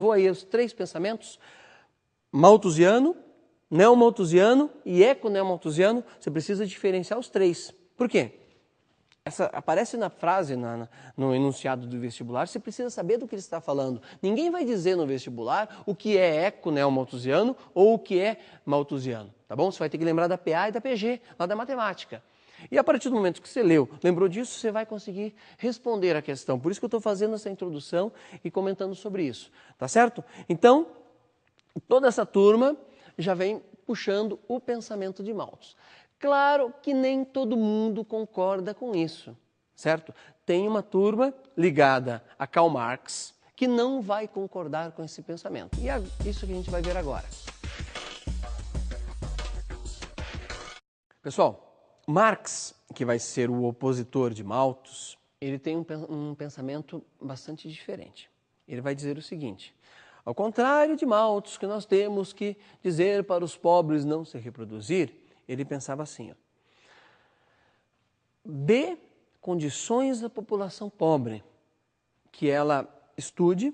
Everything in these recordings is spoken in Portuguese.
Vou aí os 3 pensamentos, malthusiano, neomalthusiano e eco-neomalthusiano. Você precisa diferenciar os 3. Por quê? Aparece na frase, no enunciado do vestibular, você precisa saber do que ele está falando. Ninguém vai dizer no vestibular o que é eco-neomalthusiano ou o que é malthusiano, tá bom? Você vai ter que lembrar da PA e da PG, lá da matemática. E a partir do momento que você leu, lembrou disso, você vai conseguir responder a questão. Por isso que eu estou fazendo essa introdução e comentando sobre isso, tá certo? Então, toda essa turma já vem puxando o pensamento de Malthus. Claro que nem todo mundo concorda com isso, certo? Tem uma turma ligada a Karl Marx que não vai concordar com esse pensamento. E é isso que a gente vai ver agora. Pessoal, Marx, que vai ser o opositor de Malthus, ele tem um pensamento bastante diferente. Ele vai dizer o seguinte: ao contrário de Malthus, que nós temos que dizer para os pobres não se reproduzir, ele pensava assim, ó: dê condições à população pobre, que ela estude,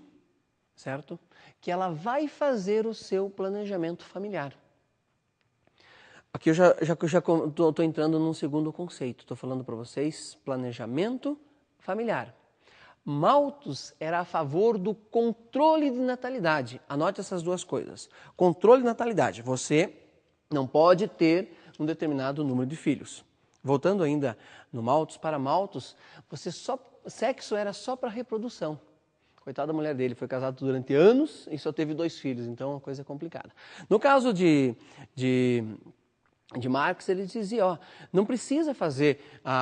certo? Que ela vai fazer o seu planejamento familiar. Aqui eu já estou entrando num segundo conceito, estou falando para vocês planejamento familiar. Malthus era a favor do controle de natalidade. Anote essas 2 coisas. Controle de natalidade. Você não pode ter um determinado número de filhos. Voltando ainda no Malthus, para Malthus, sexo era só para reprodução. Coitada da mulher dele, foi casado durante anos e só teve 2 filhos, então é uma coisa complicada. No caso de Marx, ele dizia, ó, não precisa fazer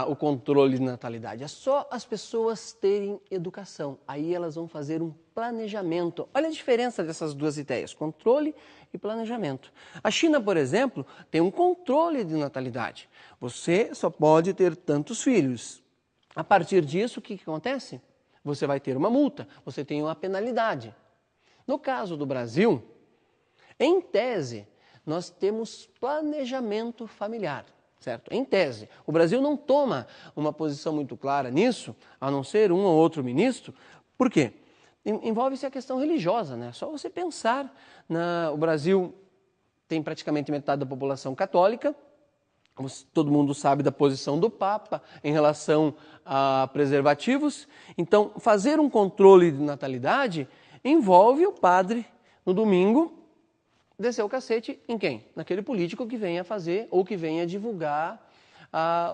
o controle de natalidade, é só as pessoas terem educação. Aí elas vão fazer um planejamento. Olha a diferença dessas 2 ideias, controle e planejamento. A China, por exemplo, tem um controle de natalidade. Você só pode ter tantos filhos. A partir disso, o que acontece? Você vai ter uma multa, você tem uma penalidade. No caso do Brasil, em tese, nós temos planejamento familiar, certo? Em tese. O Brasil não toma uma posição muito clara nisso, a não ser um ou outro ministro. Por quê? Envolve-se a questão religiosa, né? Só você pensar, o Brasil tem praticamente metade da população católica, todo mundo sabe da posição do Papa em relação a preservativos. Então, fazer um controle de natalidade envolve o padre, no domingo, descer o cacete em quem? Naquele político que venha fazer ou que venha divulgar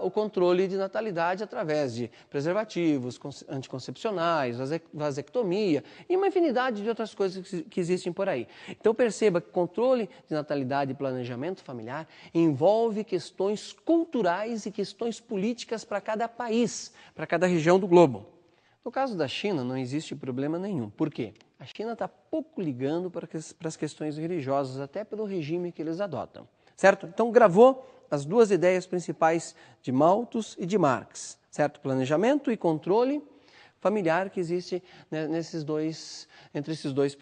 o controle de natalidade através de preservativos, anticoncepcionais, vasectomia e uma infinidade de outras coisas que existem por aí. Então perceba que controle de natalidade e planejamento familiar envolve questões culturais e questões políticas para cada país, para cada região do globo. No caso da China não existe problema nenhum. Por quê? A China está pouco ligando para as questões religiosas, até pelo regime que eles adotam, certo? Então gravou as 2 ideias principais de Malthus e de Marx, certo? Planejamento e controle familiar que existe, né, entre esses dois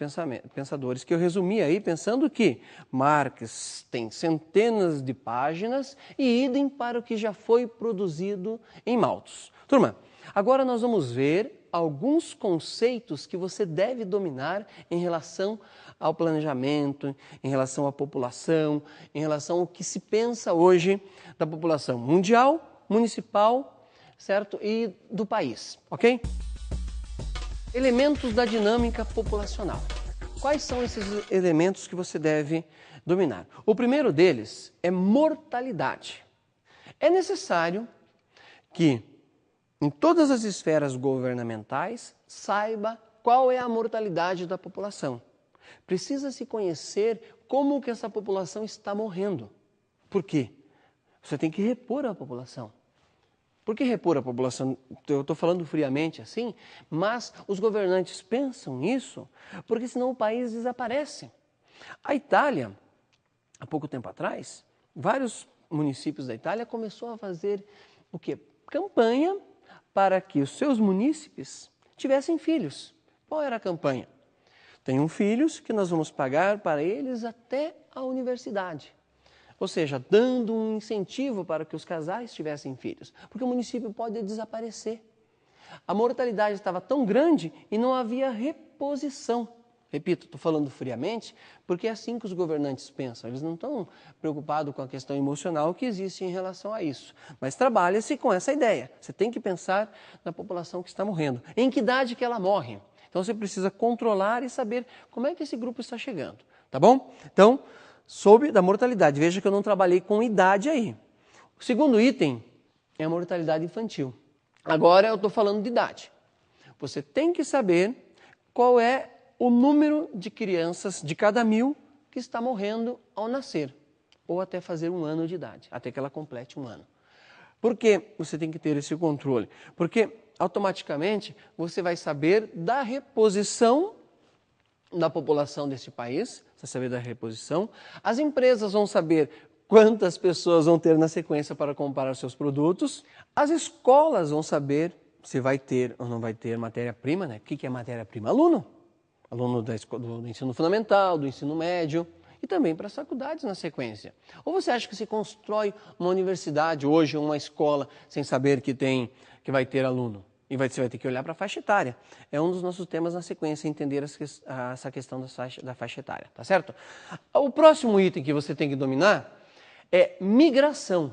pensadores, que eu resumi aí pensando que Marx tem centenas de páginas e idem para o que já foi produzido em Malthus. Turma, agora nós vamos ver alguns conceitos que você deve dominar em relação ao planejamento, em relação à população, em relação ao que se pensa hoje da população mundial, municipal, certo? E do país, ok? Elementos da dinâmica populacional. Quais são esses elementos que você deve dominar? O primeiro deles é mortalidade. É necessário que em todas as esferas governamentais, saiba qual é a mortalidade da população. Precisa se conhecer como que essa população está morrendo. Por quê? Você tem que repor a população. Por que repor a população? Eu estou falando friamente assim, mas os governantes pensam nisso porque senão o país desaparece. A Itália, há pouco tempo atrás, vários municípios da Itália começaram a fazer o quê? Campanha para que os seus munícipes tivessem filhos. Qual era a campanha? Tenham filhos que nós vamos pagar para eles até a universidade. Ou seja, dando um incentivo para que os casais tivessem filhos. Porque o município pode desaparecer. A mortalidade estava tão grande e não havia reposição. Repito, estou falando friamente, porque é assim que os governantes pensam. Eles não estão preocupados com a questão emocional que existe em relação a isso. Mas trabalha-se com essa ideia. Você tem que pensar na população que está morrendo. Em que idade que ela morre? Então você precisa controlar e saber como é que esse grupo está chegando. Tá bom? Então, soube da mortalidade. Veja que eu não trabalhei com idade aí. O segundo item é a mortalidade infantil. Agora eu estou falando de idade. Você tem que saber qual é o número de crianças de cada 1000 que está morrendo ao nascer, ou até fazer 1 ano de idade, até que ela complete 1 ano. Por que você tem que ter esse controle? Porque automaticamente você vai saber da reposição da população desse país, você vai saber da reposição, as empresas vão saber quantas pessoas vão ter na sequência para comprar seus produtos, as escolas vão saber se vai ter ou não vai ter matéria-prima, né? O que é matéria-prima? Aluno do ensino fundamental, do ensino médio e também para as faculdades na sequência. Ou você acha que se constrói uma universidade hoje, uma escola, sem saber que vai ter aluno? E você vai ter que olhar para a faixa etária. É um dos nossos temas na sequência, entender essa questão da faixa etária, tá certo? O próximo item que você tem que dominar é migração.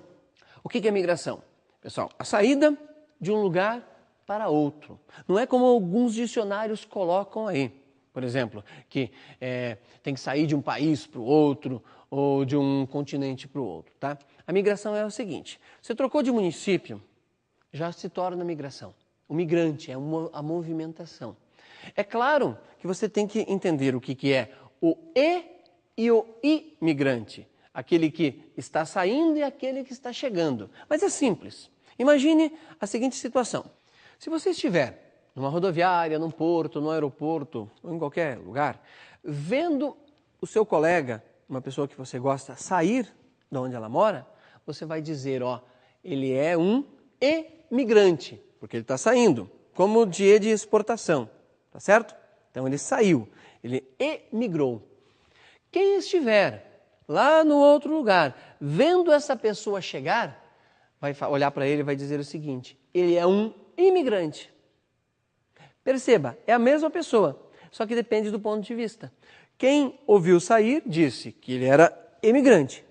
O que é migração? Pessoal, a saída de um lugar para outro. Não é como alguns dicionários colocam aí. Por exemplo, que tem que sair de um país para o outro ou de um continente para o outro, tá? A migração é o seguinte, você trocou de município, já se torna migração. O migrante é a movimentação. É claro que você tem que entender o que é o e o imigrante. Aquele que está saindo e aquele que está chegando. Mas é simples. Imagine a seguinte situação. Se você estiver numa rodoviária, num porto, num aeroporto, ou em qualquer lugar, vendo o seu colega, uma pessoa que você gosta, sair de onde ela mora, você vai dizer, ele é um emigrante, porque ele está saindo, como de exportação, tá certo? Então ele saiu, ele emigrou. Quem estiver lá no outro lugar, vendo essa pessoa chegar, vai olhar para ele e vai dizer o seguinte, ele é um imigrante. Perceba, é a mesma pessoa, só que depende do ponto de vista. Quem ouviu sair disse que ele era emigrante.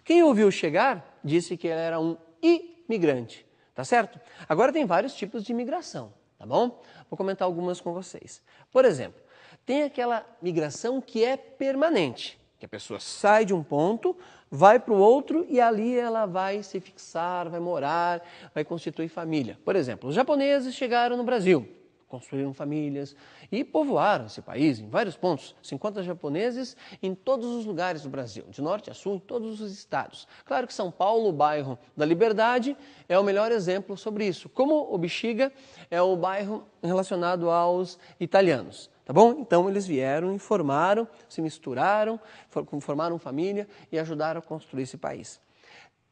Quem ouviu chegar disse que ele era um imigrante, tá certo? Agora tem vários tipos de imigração, tá bom? Vou comentar algumas com vocês. Por exemplo, tem aquela migração que é permanente, que a pessoa sai de um ponto, vai para o outro e ali ela vai se fixar, vai morar, vai constituir família. Por exemplo, os japoneses chegaram no Brasil, construíram famílias e povoaram esse país em vários pontos. 50 japoneses em todos os lugares do Brasil, de norte a sul, em todos os estados. Claro que São Paulo, o bairro da Liberdade, é o melhor exemplo sobre isso. Como o Bexiga é o bairro relacionado aos italianos. Tá bom? Então eles vieram e formaram, se misturaram, formaram família e ajudaram a construir esse país.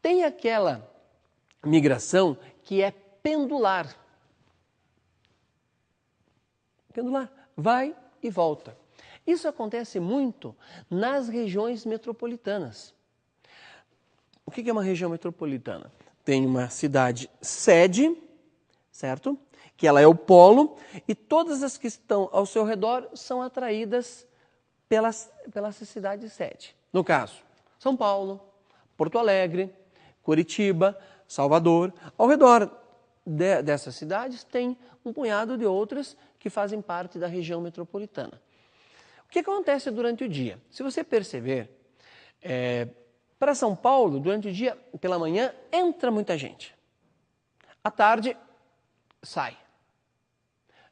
Tem aquela migração que é pendular. Pendular, vai e volta. Isso acontece muito nas regiões metropolitanas. O que é uma região metropolitana? Tem uma cidade sede, certo? Que ela é o polo, e todas as que estão ao seu redor são atraídas pela cidade sede. No caso, São Paulo, Porto Alegre, Curitiba, Salvador. Ao redor dessas cidades tem um punhado de outras que fazem parte da região metropolitana. O que acontece durante o dia? Se você perceber, para São Paulo, durante o dia, pela manhã, entra muita gente. À tarde, sai.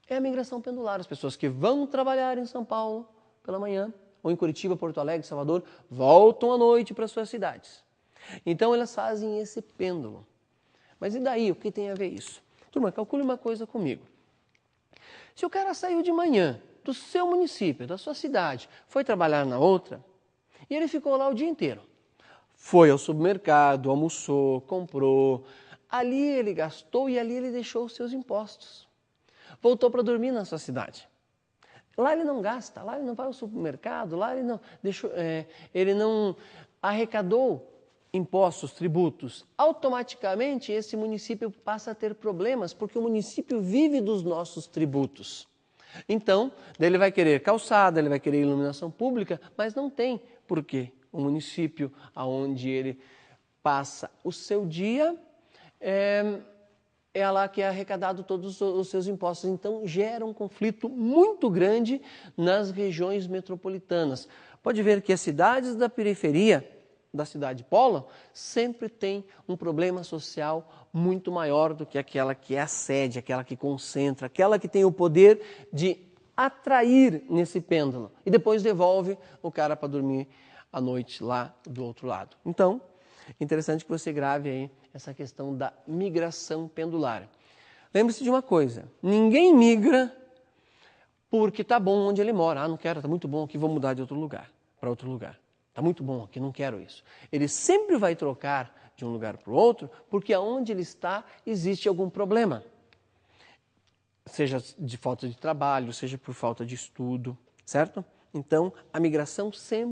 É a migração pendular. As pessoas que vão trabalhar em São Paulo pela manhã, ou em Curitiba, Porto Alegre, Salvador, voltam à noite para suas cidades. Então, elas fazem esse pêndulo. Mas e daí? O que tem a ver isso? Turma, calcule uma coisa comigo. Se o cara saiu de manhã do seu município, da sua cidade, foi trabalhar na outra, e ele ficou lá o dia inteiro. Foi ao supermercado, almoçou, comprou. Ali ele gastou e ali ele deixou os seus impostos. Voltou para dormir na sua cidade. Lá ele não gasta, lá ele não vai ao supermercado, lá ele não arrecadou impostos, tributos. Automaticamente esse município passa a ter problemas, porque o município vive dos nossos tributos. Então, daí ele vai querer calçada, ele vai querer iluminação pública, mas não tem. Por quê? O município onde ele passa o seu dia é lá que é arrecadado todos os seus impostos. Então, gera um conflito muito grande nas regiões metropolitanas. Pode ver que as cidades da periferia da cidade polo sempre tem um problema social muito maior do que aquela que é a sede, aquela que concentra, aquela que tem o poder de atrair nesse pêndulo e depois devolve o cara para dormir à noite lá do outro lado. Então, interessante que você grave aí essa questão da migração pendular. Lembre-se de uma coisa, ninguém migra porque está bom onde ele mora. Ah, não quero, está muito bom aqui, vou mudar de outro lugar para outro lugar. Está muito bom aqui, não quero isso. Ele sempre vai trocar de um lugar para o outro porque aonde ele está existe algum problema. Seja de falta de trabalho, seja por falta de estudo, certo? Então, a migração sempre